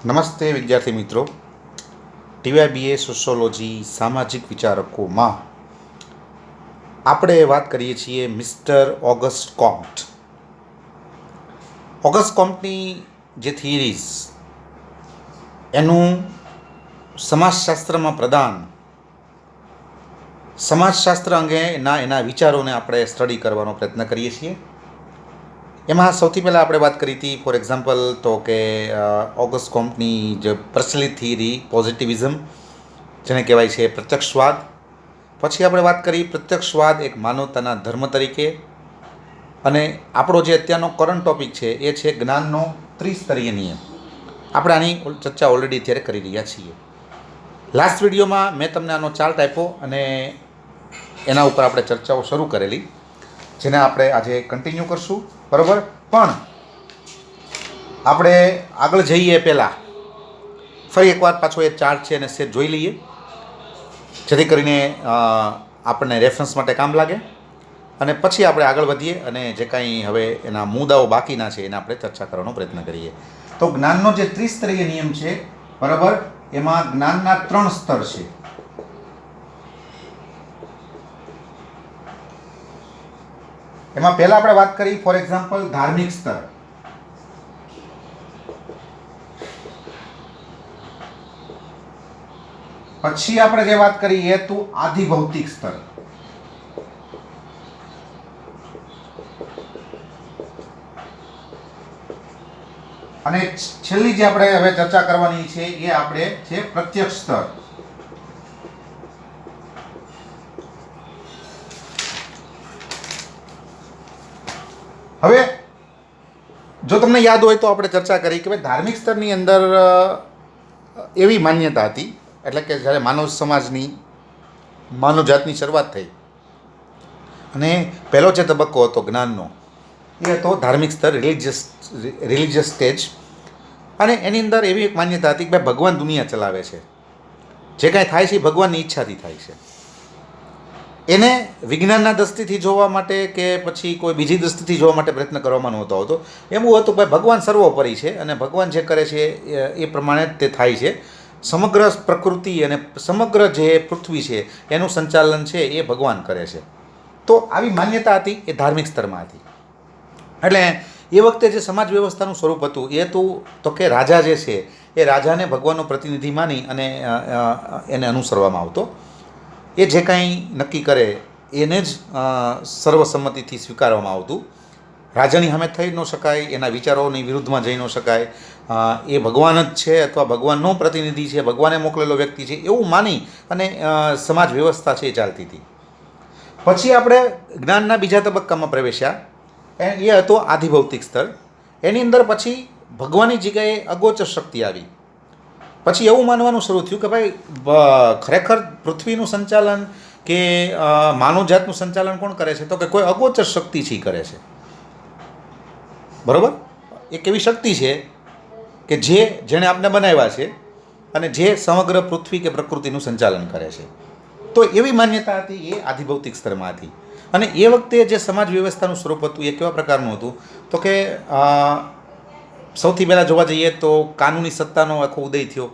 નમસ્તે વિદ્યાર્થી મિત્રો. ટીવાયબીએ સોશિયોલોજી સામાજિક વિચારકોમાં આપણે વાત કરીએ છીએ મિસ્ટર ઓગસ્ટ કોમ્ટ. ઓગસ્ટ કોમ્ટની જે થિયરીઝ એનું સમાજશાસ્ત્રમાં પ્રદાન, સમાજશાસ્ત્ર અંગેના એના વિચારોને આપણે સ્ટડી કરવાનો પ્રયત્ન કરીએ છીએ. એમાં સૌથી પહેલાં આપણે વાત કરી હતી ફોર એક્ઝામ્પલ તો કે ઓગસ્ટ કોમ્ટની જે પ્રચલિત થિયરી પોઝિટિવિઝમ, જેને કહેવાય છે પ્રત્યક્ષવાદ. પછી આપણે વાત કરી પ્રત્યક્ષવાદ એક માનવતાના ધર્મ તરીકે. અને આપણો જે અત્યારનો કરંટ ટોપિક છે એ છે જ્ઞાનનો ત્રિસ્તરીય નિયમ. આપણે આની ચર્ચા ઓલરેડી અત્યારે કરી રહ્યા છીએ. લાસ્ટ વિડીયોમાં મેં તમને આનો ચાર્ટ આપ્યો અને એના ઉપર આપણે ચર્ચાઓ શરૂ કરેલી, જેને આપણે આજે કન્ટિન્યુ કરશું. બરાબર. પણ આપણે આગળ જઈએ પહેલાં ફરી એકવાર પાછો એ ચાર્ટ છે એને સેટ જોઈ લઈએ, જેથી કરીને આપણને રેફરન્સ માટે કામ લાગે. અને પછી આપણે આગળ વધીએ અને જે કાંઈ હવે એના મુદ્દાઓ બાકીના છે એના આપણે ચર્ચા કરવાનો પ્રયત્ન કરીએ. તો જ્ઞાનનો જે ત્રિસ્તરીય નિયમ છે, બરાબર, એમાં જ્ઞાનના 3 સ્તર છે. એમાં પહેલા આપણે વાત કરી ફોર એક્ઝામ્પલ ધાર્મિક સ્તર. પછી આપણે જે વાત કરી એ તો આધિભૌતિક સ્તર. અને છેલ્લી જે આપણે હવે ચર્ચા કરવાની છે એ આપણે છે પ્રત્યક્ષ સ્તર. હવે જો તમને યાદ હોય તો આપણે ચર્ચા કરી કે ભાઈ ધાર્મિક સ્તરની અંદર એવી માન્યતા હતી, એટલે કે જ્યારે માનવ સમાજની, માનવજાતની શરૂઆત થઈ અને પહેલો જે તબક્કો હતો જ્ઞાનનો એ હતો ધાર્મિક સ્તર, રિલિજિયસ સ્ટેજ. અને એની અંદર એવી એક માન્યતા હતી કે ભાઈ ભગવાન દુનિયા ચલાવે છે, જે કાંઈ થાય છે એ ભગવાનની ઈચ્છાથી થાય છે. એને વિજ્ઞાનના દૃષ્ટિથી જોવા માટે કે પછી કોઈ બીજી દૃષ્ટિથી જોવા માટે પ્રયત્ન કરવામાં નહોતો આવતો. એવું હતું ભાઈ ભગવાન સર્વોપરી છે અને ભગવાન જે કરે છે એ પ્રમાણે જ તે થાય છે. સમગ્ર પ્રકૃતિ અને સમગ્ર જે પૃથ્વી છે એનું સંચાલન છે એ ભગવાન કરે છે. તો આવી માન્યતા હતી એ ધાર્મિક સ્તરમાં હતી. એટલે એ વખતે જે સમાજ વ્યવસ્થાનું સ્વરૂપ હતું એ હતું તો કે રાજા જે છે એ રાજાને ભગવાનનો પ્રતિનિધિ માની અને એને અનુસરવામાં આવતો. એ જે કાંઈ નક્કી કરે એને જ સર્વસંમતિથી સ્વીકારવામાં આવતું. રાજાની સામે થઈ ન શકાય, એના વિચારોની વિરુદ્ધમાં જઈ ન શકાય. એ ભગવાન જ છે અથવા ભગવાનનો પ્રતિનિધિ છે, ભગવાને મોકલેલો વ્યક્તિ છે એવું માની અને સમાજ વ્યવસ્થા છે એ ચાલતી હતી. પછી આપણે જ્ઞાનના બીજા તબક્કામાં પ્રવેશ્યા, એ હતો આધિભૌતિક સ્તર. એની અંદર પછી ભગવાનની જગ્યાએ અગોચર શક્તિ આવી. પછી એવું માનવાનું શરૂ થયું કે ભાઈ ખરેખર પૃથ્વીનું સંચાલન કે માનવજાતનું સંચાલન કોણ કરે છે, તો કે કોઈ અગોચર શક્તિ છે એ કરે છે. બરાબર. એક એવી શક્તિ છે કે જેણે આપણે બનાવ્યા છે અને જે સમગ્ર પૃથ્વી કે પ્રકૃતિનું સંચાલન કરે છે. તો એવી માન્યતા હતી એ આધિભૌતિક સ્તરમાં હતી. અને એ વખતે જે સમાજ વ્યવસ્થાનું સ્વરૂપ હતું એ કેવા પ્રકારનું હતું તો કે સૌથી પહેલાં જોવા જઈએ તો કાનૂની સત્તાનો આખો ઉદય થયો.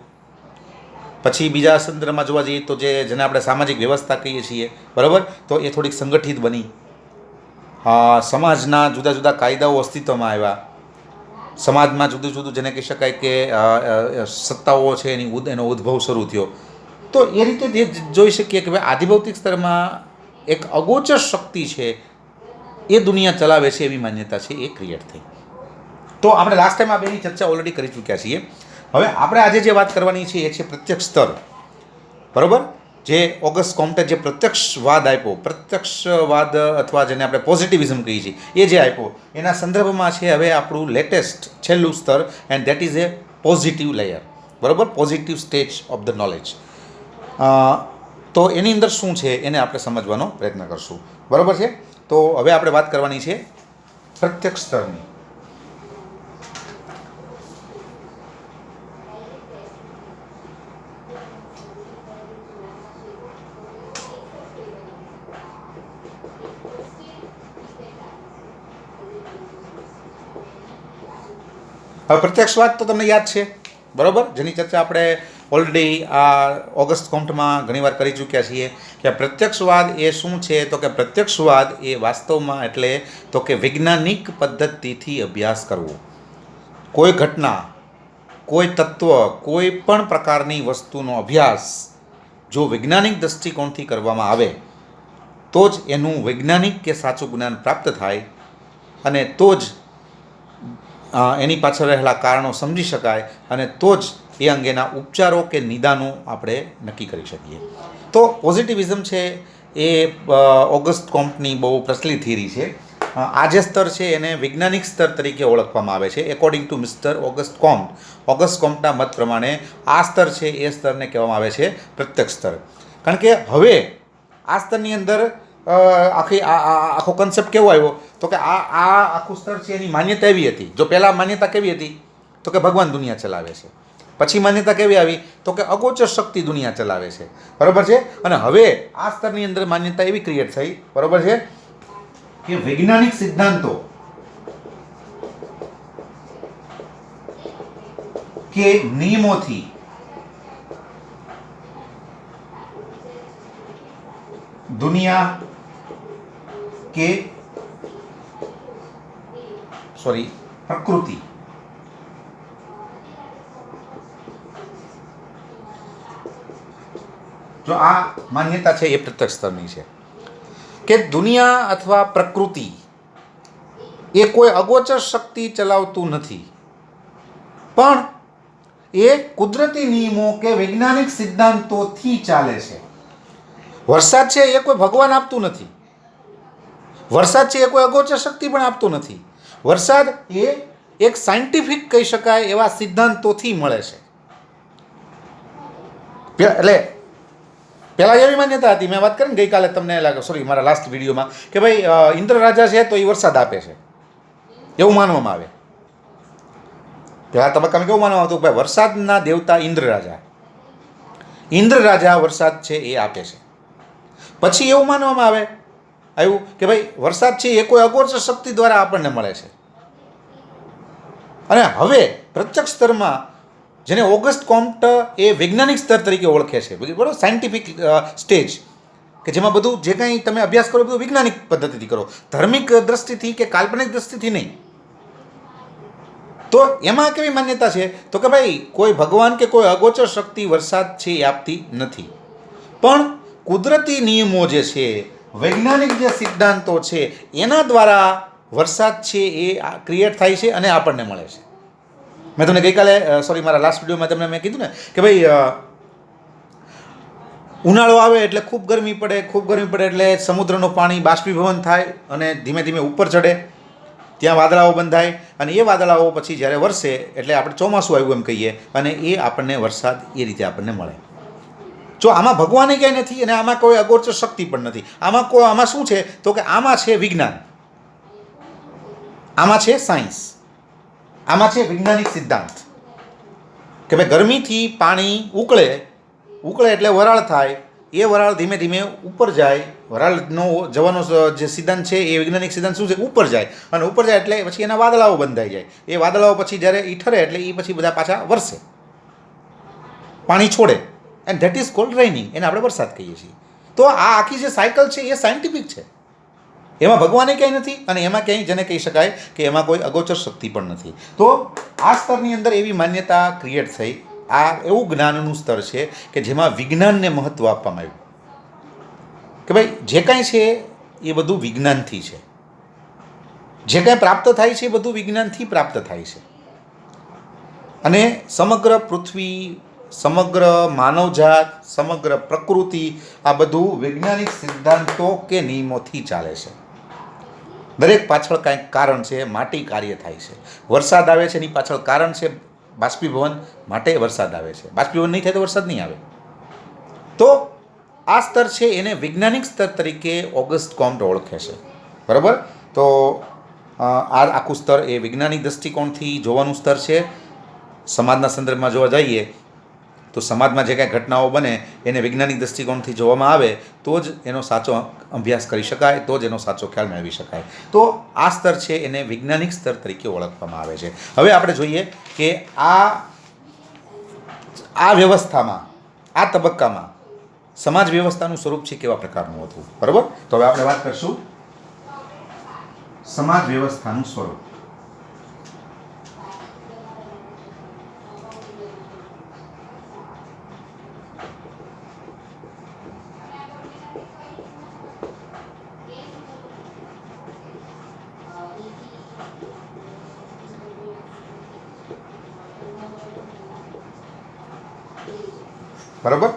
પછી બીજા સંદર્ભમાં જોવા જઈએ તો જેને આપણે સામાજિક વ્યવસ્થા કહીએ છીએ, બરાબર, તો એ થોડીક સંગઠિત બની. સમાજના જુદા જુદા કાયદાઓ અસ્તિત્વમાં આવ્યા. સમાજમાં જુદું જુદું જેને કહી શકાય કે સત્તાઓ છે એનો ઉદ્ભવ શરૂ થયો. તો એ રીતે જોઈ શકીએ કે ભાઈ આધિભૌતિક સ્તરમાં એક અગોચર શક્તિ છે એ દુનિયા ચલાવે છે એવી માન્યતા છે એ ક્રિએટ થઈ. તો આપણે લાસ્ટ ટાઈમ આ બેની ચર્ચા ઓલરેડી કરી ચૂક્યા છીએ. હવે આપણે આજે જે વાત કરવાની છે એ છે પ્રત્યક્ષ સ્તર. બરાબર. જે ઓગસ્ટ કોમ્ટે જે પ્રત્યક્ષવાદ આપ્યો, પ્રત્યક્ષવાદ અથવા જેને આપણે પોઝિટિવિઝમ કહીએ છીએ એ જે આપ્યો, એના સંદર્ભમાં છે હવે આપણું લેટેસ્ટ છેલ્લું સ્તર, and that is a positive layer. બરાબર. Positive stage of the knowledge. તો એની અંદર શું છે એને આપણે સમજવાનો પ્રયત્ન કરશું. બરાબર છે. તો હવે આપણે વાત કરવાની છે પ્રત્યક્ષ સ્તરની. હવે પ્રત્યક્ષવાદ તો તમને યાદ છે, બરાબર, જેની ચર્ચા આપણે ઓલરેડી આ ઓગસ્ટ કોમ્ટમાં ઘણીવાર કરી ચૂક્યા છીએ કે પ્રત્યક્ષવાદ એ શું છે, તો કે પ્રત્યક્ષવાદ એ વાસ્તવમાં એટલે તો કે વૈજ્ઞાનિક પદ્ધતિથી અભ્યાસ કરવો. કોઈ ઘટના, કોઈ તત્વ, કોઈ પણ પ્રકારની વસ્તુનો અભ્યાસ જો વૈજ્ઞાનિક દૃષ્ટિકોણથી કરવામાં આવે તો જ એનું વૈજ્ઞાનિક કે સાચું જ્ઞાન પ્રાપ્ત થાય અને તો જ એની પાછળ રહેલા કારણો સમજી શકાય અને તો જ એ અંગેના ઉપચારો કે નિદાનો આપણે નક્કી કરી શકીએ. તો પોઝિટિવિઝમ છે એ ઓગસ્ટ કોમ્ટની બહુ પ્રચલિત થિયરી છે. આ જે સ્તર છે એને વૈજ્ઞાનિક સ્તર તરીકે ઓળખવામાં આવે છે. According to mister Auguste Comte, Auguste કોમ્ટના મત પ્રમાણે આ સ્તર છે એ સ્તરને કહેવામાં આવે છે પ્રત્યક્ષ સ્તર. કારણ કે હવે આ સ્તરની અંદર આખો કન્સેપ્ટ કેવો આવ્યો, તો કે આ આખું સ્તર છે એની માન્યતા એવી હતી. જો પહેલાં માન્યતા કેવી હતી, તો કે ભગવાન દુનિયા ચલાવે છે. પછી માન્યતા કેવી આવી, તો કે અગોચર શક્તિ દુનિયા ચલાવે છે. બરાબર છે. અને હવે આ સ્તરની અંદર માન્યતા એવી ક્રિએટ થઈ, બરાબર છે, કે વૈજ્ઞાનિક સિદ્ધાંતો કે નિયમોથી દુનિયા કે પ્રકૃતિ જો આ માન્યતા છે એ પ્રત્યક્ષ સ્તરની છે કે દુનિયા અથવા પ્રકૃતિ એ કોઈ અગોચર શક્તિ ચલાવતું નથી, પણ એ કુદરતી નિયમો કે વૈજ્ઞાનિક સિદ્ધાંતોથી ચાલે છે. વરસાદ છે એ કોઈ ભગવાન આપતું નથી, વરસાદ છે એ કોઈ અગોચર શક્તિ પણ આપતું નથી. વરસાદ એ એક સાયન્ટિફિક કહી શકાય એવા સિદ્ધાંતોથી મળે છે. એટલે પહેલાં એવી માન્યતા હતી, મેં વાત કરી ને ગઈકાલે તમને લાગે મારા લાસ્ટ વિડીયોમાં, કે ભાઈ ઇન્દ્ર રાજા છે તો એ વરસાદ આપે છે એવું માનવામાં આવે. પહેલા તબક્કામાં કેવું માનવામાં આવતું કે ભાઈ વરસાદના દેવતા ઇન્દ્ર રાજા વરસાદ છે એ આપે છે. પછી એવું માનવામાં આવ્યું કે ભાઈ વરસાદ છે એ કોઈ અગોચર શક્તિ દ્વારા આપણને મળે છે. અને હવે પ્રત્યક્ષ સ્તરમાં જેને ઓગસ્ટ કોમ્ટ એ વૈજ્ઞાનિક સ્તર તરીકે ઓળખે છે, બરાબર, સાયન્ટિફિક સ્ટેજ કે જેમાં બધું જે કંઈ તમે અભ્યાસ કરો બધું વૈજ્ઞાનિક પદ્ધતિથી કરો, ધાર્મિક દ્રષ્ટિથી કે કાલ્પનિક દ્રષ્ટિથી નહીં. તો એમાં કેવી માન્યતા છે, તો કે ભાઈ કોઈ ભગવાન કે કોઈ અગોચર શક્તિ વરસાદ છે એ આપતી નથી, પણ કુદરતી નિયમો જે છે, વૈજ્ઞાનિક જે સિદ્ધાંતો છે એના દ્વારા વરસાદ છે એ ક્રિએટ થાય છે અને આપણને મળે છે. મેં તમને ગઈકાલે મારા લાસ્ટ વિડીયોમાં તમને મેં કીધું ને કે ભાઈ ઉનાળો આવે એટલે ખૂબ ગરમી પડે એટલે સમુદ્રનું પાણી બાષ્પીભવન થાય અને ધીમે ધીમે ઉપર ચડે, ત્યાં વાદળાઓ બંધાય અને એ વાદળાઓ પછી જ્યારે વરસે એટલે આપણે ચોમાસું આવ્યું એમ કહીએ અને એ આપણને વરસાદ એ રીતે આપણને મળે. જો આમાં ભગવાને ક્યાંય નથી અને આમાં કોઈ અગોચર શક્તિ પણ નથી. આમાં શું છે, તો કે આમાં છે વિજ્ઞાન, આમાં છે સાયન્સ, આમાં છે વૈજ્ઞાનિક સિદ્ધાંત કે ભાઈ ગરમીથી પાણી ઉકળે એટલે વરાળ થાય, એ વરાળ ધીમે ધીમે ઉપર જાય. વરાળનો જવાનો જે સિદ્ધાંત છે એ વૈજ્ઞાનિક સિદ્ધાંત શું છે, ઉપર જાય અને ઉપર જાય એટલે પછી એના વાદળાઓ બંધાઈ જાય. એ વાદળાઓ પછી જ્યારે એ ઠરે એટલે એ પછી બધા પાછા વરસે, પાણી છોડે, and that is called raining, એને આપણે વરસાદ કહીએ છીએ. તો આ આખી જે સાયકલ છે એ સાયન્ટિફિક છે, એમાં ભગવાને ક્યાંય નથી અને એમાં ક્યાંય જેને કહી શકાય કે એમાં કોઈ અગોચર શક્તિ પણ નથી. તો આ સ્તરની અંદર એવી માન્યતા ક્રિએટ થઈ. આ એવું જ્ઞાનનું સ્તર છે કે જેમાં વિજ્ઞાનને મહત્ત્વ આપવામાં આવ્યું કે ભાઈ જે કાંઈ છે એ બધું વિજ્ઞાનથી છે, જે કાંઈ પ્રાપ્ત થાય છે એ બધું વિજ્ઞાનથી પ્રાપ્ત થાય છે. અને સમગ્ર પૃથ્વી, સમગ્ર માનવજાત, સમગ્ર પ્રકૃતિ આ બધું વૈજ્ઞાનિક સિદ્ધાંતો કે નિયમોથી ચાલે છે. દરેક પાછળ કાંઈક કારણ છે, માટે કાર્ય થાય છે. વરસાદ આવે છે એની પાછળ કારણ છે બાષ્પીભવન, માટે વરસાદ આવે છે. બાષ્પીભવન નહીં થાય તો વરસાદ નહીં આવે. તો આ સ્તર છે એને વૈજ્ઞાનિક સ્તર તરીકે ઓગસ્ટ કોમ્ટ ઓળખે છે, બરાબર. તો આ આખું સ્તર એ વૈજ્ઞાનિક દૃષ્ટિકોણથી જોવાનું સ્તર છે. સમાજના સંદર્ભમાં જોવા જઈએ તો સમાજમાં જે કાંઈ ઘટનાઓ બને એને વૈજ્ઞાનિક દૃષ્ટિકોણથી જોવામાં આવે તો જ એનો સાચો અભ્યાસ કરી શકાય, તો જ એનો સાચો ખ્યાલ મેળવી શકાય. તો આ સ્તર છે એને વૈજ્ઞાનિક સ્તર તરીકે ઓળખવામાં આવે છે. હવે આપણે જોઈએ કે આ આ વ્યવસ્થામાં, આ તબક્કામાં સમાજ વ્યવસ્થાનું સ્વરૂપ છે કેવા પ્રકારનું હતું. બરાબર. તો હવે આપણે વાત કરીશું સમાજ વ્યવસ્થાનું સ્વરૂપ. બરાબર.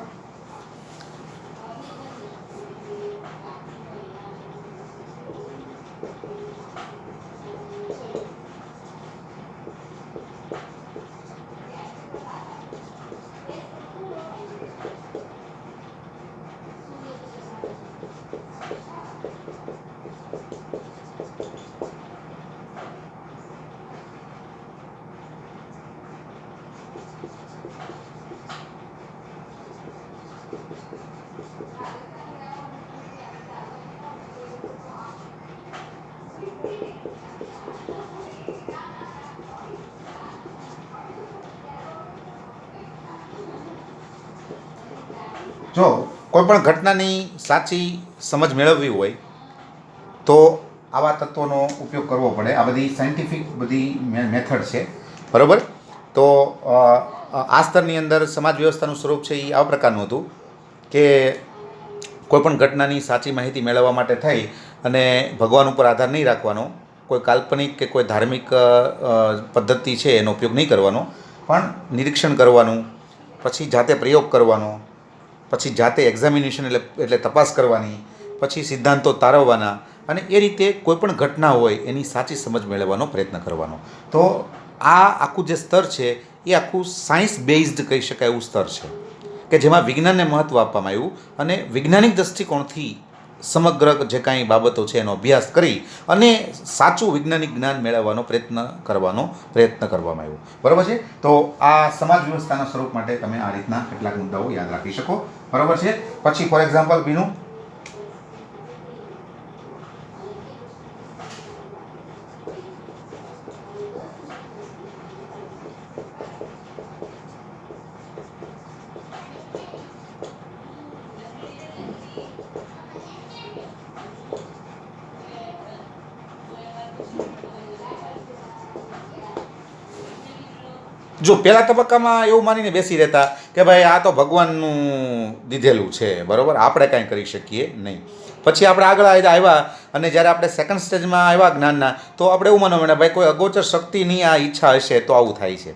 જો કોઈ પણ ઘટનાની સાચી સમજ મેળવવી હોય તો આવા તત્વોનો ઉપયોગ કરવો પડે. આ બધી સાયન્ટિફિક બધી મેથડ છે. બરાબર. તો આ સ્તરની અંદર સમાજ વ્યવસ્થાનું સ્વરૂપ છે એ આવા પ્રકારનું હતું કે કોઈ પણ ઘટનાની સાચી માહિતી મેળવવા માટે થઈ અને ભગવાન ઉપર આધાર નહીં રાખવાનો, કોઈ કાલ્પનિક કે કોઈ ધાર્મિક પદ્ધતિ છે એનો ઉપયોગ નહીં કરવાનો, પણ નિરીક્ષણ કરવાનું, પછી જાતે પ્રયોગ કરવાનો, પછી જાતે એક્ઝામિનેશન એટલે તપાસ કરવાની, પછી સિદ્ધાંતો તારવવાના અને એ રીતે કોઈ પણ ઘટના હોય એની સાચી સમજ મેળવવાનો પ્રયત્ન કરવાનો. તો આ આખું જે સ્તર છે એ આખું સાયન્સ બેઝડ કહી શકાય એવું સ્તર છે કે જેમાં વિજ્ઞાનને મહત્ત્વ આપવામાં આવ્યું અને વૈજ્ઞાનિક દૃષ્ટિકોણથી સમગ્ર જે કાંઈ બાબતો છે એનો અભ્યાસ કરી અને સાચું વૈજ્ઞાનિક જ્ઞાન મેળવવાનો પ્રયત્ન કરવામાં આવ્યો. બરાબર છે. તો આ સમાજ વ્યવસ્થાના સ્વરૂપ માટે તમે આ રીતના કેટલાક મુદ્દાઓ યાદ રાખી શકો. બરાબર છે. પછી ફોર એક્ઝામ્પલ બીનું જો પહેલા તબક્કામાં એવું માનીને બેસી રહેતા કે ભાઈ આ તો ભગવાનનું દીધેલું છે, બરાબર, આપણે કાંઈ કરી શકીએ નહીં. પછી આપણે આગળ આવ્યા અને જ્યારે આપણે સેકન્ડ સ્ટેજમાં આવ્યા જ્ઞાનના, તો આપણે એવું માનવા માંડ્યા ભાઈ કોઈ અગોચર શક્તિની આ ઈચ્છા હશે તો આવું થાય છે.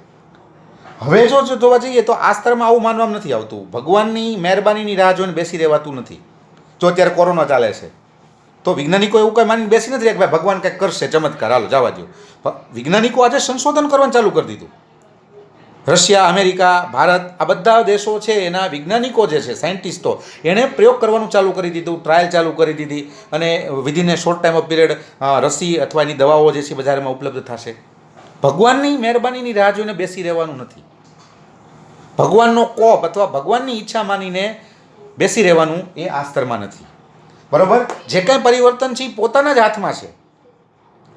હવે જો જોવા જઈએ તો આ સ્તરમાં આવું માનવામાં નથી આવતું. ભગવાનની મહેરબાનીની રાહ જોઈને બેસી રહેવાતું નથી. જો અત્યારે કોરોના ચાલે છે તો વૈજ્ઞાનિકો એવું કંઈ માનીને બેસી નથી રહ્યા કે ભાઈ ભગવાન કંઈક કરશે ચમત્કાર, હાલો જવા દો. વૈજ્ઞાનિકો આજે સંશોધન કરવાનું ચાલુ કરી દીધું. રશિયા, અમેરિકા, ભારત, આ બધા દેશો છે એના વૈજ્ઞાનિકો જે છે, સાયન્ટિસ્ટો, એણે પ્રયોગ કરવાનું ચાલુ કરી દીધું, ટ્રાયલ ચાલુ કરી દીધી અને વિધિન એ શોર્ટ ટાઈમ ઓફ પીરિયડ રસી અથવા એની દવાઓ જે છે બજારમાં ઉપલબ્ધ થશે. ભગવાનની મહેરબાનીની રાહ જોઈને બેસી રહેવાનું નથી. ભગવાનનો કોપ અથવા ભગવાનની ઈચ્છા માનીને બેસી રહેવાનું એ આ સ્તરમાં નથી. બરાબર. જે કાંઈ પરિવર્તન છે એ પોતાના જ હાથમાં છે,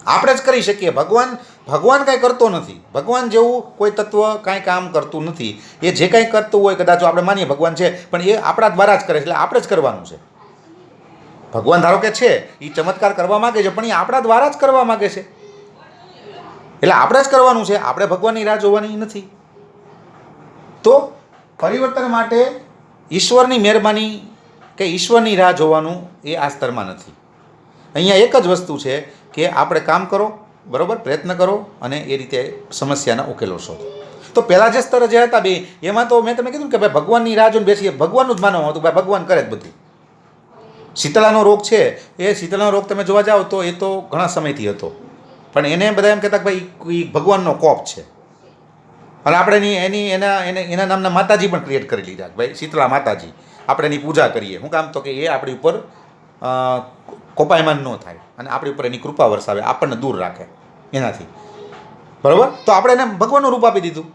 આપણે જ કરી શકીએ. ભગવાન કાંઈ કરતો નથી. ભગવાન જેવું કોઈ તત્વ કાંઈ કામ કરતું નથી. એ જે કાંઈ કરતું હોય કદાચ આપણે માનીએ ભગવાન છે, પણ એ આપણા દ્વારા જ કરે છે, એટલે આપણે જ કરવાનું છે. ભગવાન ધારો કે છે એ ચમત્કાર કરવા માગે છે, પણ એ આપણા દ્વારા જ કરવા માગે છે, એટલે આપણે જ કરવાનું છે. આપણે ભગવાનની રાહ જોવાની નથી. તો પરિવર્તન માટે ઈશ્વરની મહેરબાની કે ઈશ્વરની રાહ જોવાનું એ આ સ્તરમાં નથી. અહીંયા એક જ વસ્તુ છે કે આપણે કામ કરો, બરાબર, પ્રયત્ન કરો અને એ રીતે સમસ્યાના ઉકેલો શોધો. તો પહેલાં જે સ્તર જે હતા બે, એમાં તો મેં તમને કીધું કે ભાઈ ભગવાનની રાહ જોઈને બેસીએ, ભગવાનનું જ માનવામાં હતું, ભાઈ ભગવાન કરે જ બધું. શીતળાનો રોગ છે, એ શીતળાનો રોગ તમે જોવા જાઓ તો એ તો ઘણા સમયથી હતો, પણ એને બધા એમ કહેતા કે ભાઈ એ ભગવાનનો કોપ છે. અને આપણે એના નામના માતાજી પણ ક્રિએટ કરી લીધા, ભાઈ શીતળા માતાજી, આપણે એની પૂજા કરીએ. શું કામ? તો કે એ આપણી ઉપર કોપાયમાન ન થાય અને આપણી ઉપર એની કૃપા વરસાવે, આપણને દૂર રાખે એનાથી. બરાબર. તો આપણે એને ભગવાનનું રૂપ આપી દીધું.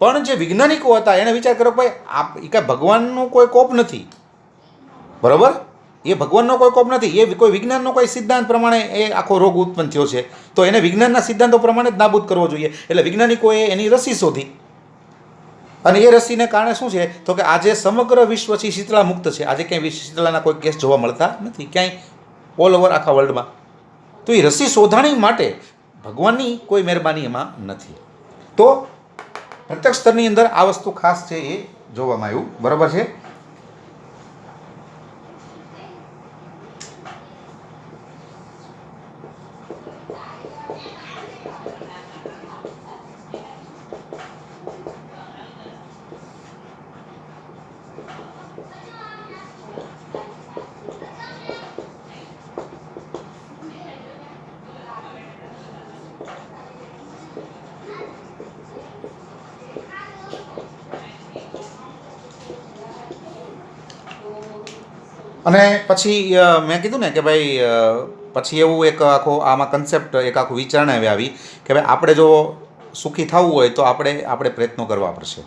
પણ જે વૈજ્ઞાનિકો હતા એને વિચાર કર્યો કે ભાઈ એ કાંઈ ભગવાનનું કોઈ કોપ નથી. બરાબર. એ ભગવાનનો કોઈ કોપ નથી, એ કોઈ વિજ્ઞાનનો કોઈ સિદ્ધાંત પ્રમાણે એ આખો રોગ ઉત્પન્ન થયો છે, તો એને વિજ્ઞાનના સિદ્ધાંતો પ્રમાણે જ નાબૂદ કરવો જોઈએ. એટલે વૈજ્ઞાનિકોએ એની રસી શોધી. અને એ રસીને કારણે શું છે તો કે આજે સમગ્ર વિશ્વથી શીતળા મુક્ત છે. આજે ક્યાંય શીતળાના કોઈ કેસ જોવા મળતા નથી ક્યાંય ઓલ ઓવર આખા વર્લ્ડમાં. તો એ રસી શોધાણી માટે ભગવાનની કોઈ મહેરબાની એમાં નથી. તો પ્રત્યક્ષ સ્તરની અંદર આ વસ્તુ ખાસ છે એ જોવામાં આવ્યું. બરાબર છે. અને પછી મેં કીધું ને કે ભાઈ પછી એવું એક આખો આમાં કન્સેપ્ટ એક આખું વિચારણા આવી કે ભાઈ આપણે જો સુખી થવું હોય તો આપણે પ્રયત્નો કરવા પડશે.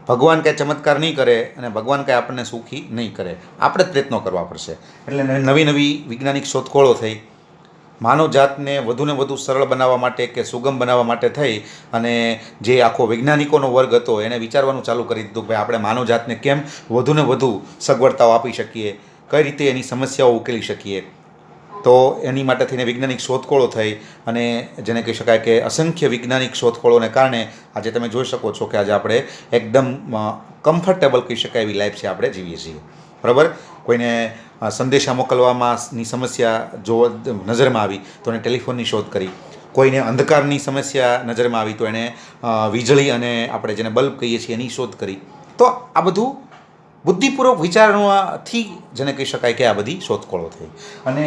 ભગવાન કાંઈ ચમત્કાર નહીં કરે અને ભગવાન કાંઈ આપણને સુખી નહીં કરે, આપણે જ પ્રયત્નો કરવા પડશે. એટલે નવી નવી વૈજ્ઞાનિક શોધખોળો થઈ. માનવ જાતને વધુને વધુ સરળ બનાવવા માટે કે સુગમ બનાવવા માટે થઈ અને જે આખો વૈજ્ઞાનિકોનો વર્ગ હતો એણે વિચારવાનું ચાલુ કરી દીધું કે ભાઈ આપણે માનવ જાતને કેમ વધુને વધુ સગવડતાઓ આપી શકીએ, કઈ રીતે એની સમસ્યાઓ ઉકેલી શકીએ. તો એની માટે થઈને વૈજ્ઞાનિક શોધખોળો થઈ અને જેને કહી શકાય કે અસંખ્ય વૈજ્ઞાનિક શોધખોળોને કારણે આજે તમે જોઈ શકો છો કે આજે આપણે એકદમ કમ્ફર્ટેબલ કહી શકાય એવી લાઈફ છે આપણે જીવીએ છીએ. બરાબર. કોઈને સંદેશા મોકલવામાંની સમસ્યા જો નજરમાં આવી તો એણે ટેલિફોનની શોધ કરી. કોઈને અંધકારની સમસ્યા નજરમાં આવી તો એણે વીજળી અને આપણે જેને બલ્બ કહીએ છીએ એની શોધ કરી. તો આ બધું બુદ્ધિપૂર્વક વિચારવાથી જેને કહી શકાય કે આ બધી શોધખોળો થઈ. અને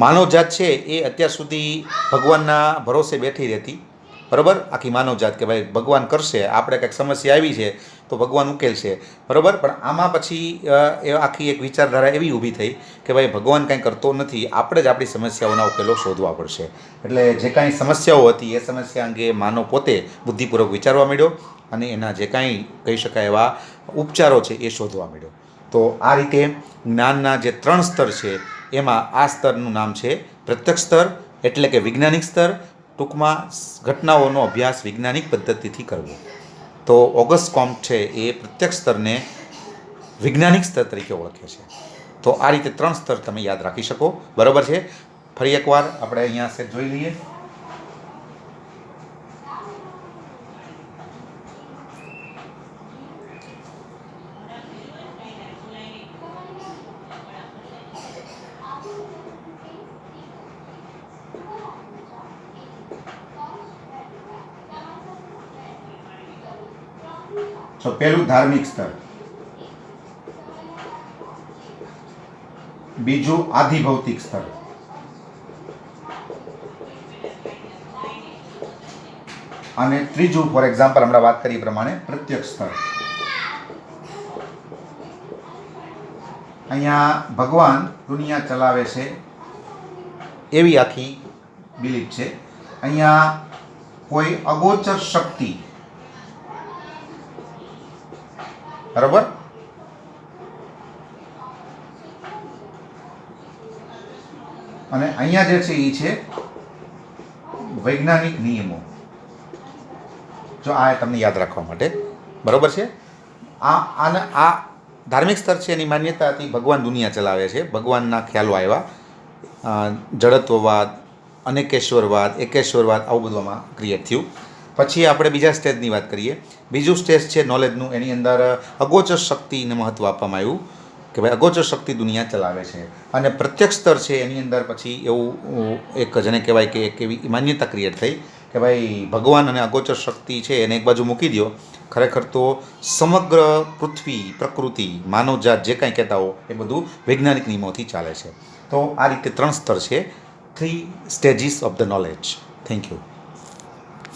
માનવજાત છે એ અત્યાર સુધી ભગવાનના ભરોસે બેઠી રહેતી. બરાબર. આખી માનવજાત કે ભાઈ ભગવાન કરશે, આપણે કંઈક સમસ્યા આવી છે તો ભગવાન ઉકેલશે. બરાબર. પણ આમાં પછી એ આખી એક વિચારધારા એવી ઊભી થઈ કે ભાઈ ભગવાન કાંઈ કરતો નથી, આપણે જ આપણી સમસ્યાઓના ઉકેલો શોધવા પડશે. એટલે જે કાંઈ સમસ્યાઓ હતી એ સમસ્યા અંગે માનવ પોતે બુદ્ધિપૂર્વક વિચારવા માંડ્યો અને એના જે કાંઈ કહી શકાય એવા ઉપચારો છે એ શોધવા માંડ્યો. તો આ રીતે જ્ઞાનના જે 3 સ્તર છે એમાં આ સ્તરનું નામ છે પ્રત્યક્ષ સ્તર, એટલે કે વૈજ્ઞાનિક સ્તર. ટૂંકમાં ઘટનાઓનો અભ્યાસ વૈજ્ઞાનિક પદ્ધતિથી કરવો. તો ઓગસ્ટ કોમ્ટ છે એ પ્રત્યક્ષ સ્તરને વૈજ્ઞાનિક સ્તર તરીકે ઓળખે છે. તો આ રીતે 3 સ્તર તમે યાદ રાખી શકો. બરાબર છે. ફરી એકવાર આપણે અહીંયા સેટ જોઈ લઈએ. તો પહેલું ધાર્મિક સ્તર, બીજું આધિભૌતિક સ્તર, અને ત્રીજું ફોર એક્ઝામ્પલ હમણાં વાત કરી પ્રમાણે પ્રત્યક્ષ સ્તર. અહીંયા ભગવાન દુનિયા ચલાવે છે એવી આખી બિલીફ છે. અહીંયા કોઈ અગોચર શક્તિ, બરાબર, અને અહીંયા જે છે એ છે વૈજ્ઞાનિક નિયમો. જો આ તમને યાદ રાખવા માટે. બરાબર છે. આ ધાર્મિક સ્તર છે એની માન્યતા હતી ભગવાન દુનિયા ચલાવે છે. ભગવાનના ખ્યાલો આવ્યા, જડત્વવાદ, અનેકેશ્વરવાદ, એકેશ્વરવાદ, આવું બધું આમાં ક્રિએટ થયું. પછી આપણે બીજા સ્ટેજની વાત કરીએ. બીજું સ્ટેજ છે નોલેજનું. એની અંદર અગોચર શક્તિને મહત્ત્વ આપવામાં આવ્યું કે ભાઈ અગોચર શક્તિ દુનિયા ચલાવે છે. અને પ્રત્યક્ષ સ્તર છે એની અંદર પછી એવું એક જેને કહેવાય કે એક એવી માન્યતા ક્રિએટ થઈ કે ભાઈ ભગવાન અને અગોચર શક્તિ છે એને એક બાજુ મૂકી દો, ખરેખર તો સમગ્ર પૃથ્વી, પ્રકૃતિ, માનવજાત જે કાંઈ કહેતા હો એ બધું વૈજ્ઞાનિક નિયમોથી ચાલે છે. તો આ રીતે 3 સ્તર છે, 3 stages of the knowledge. Thank you.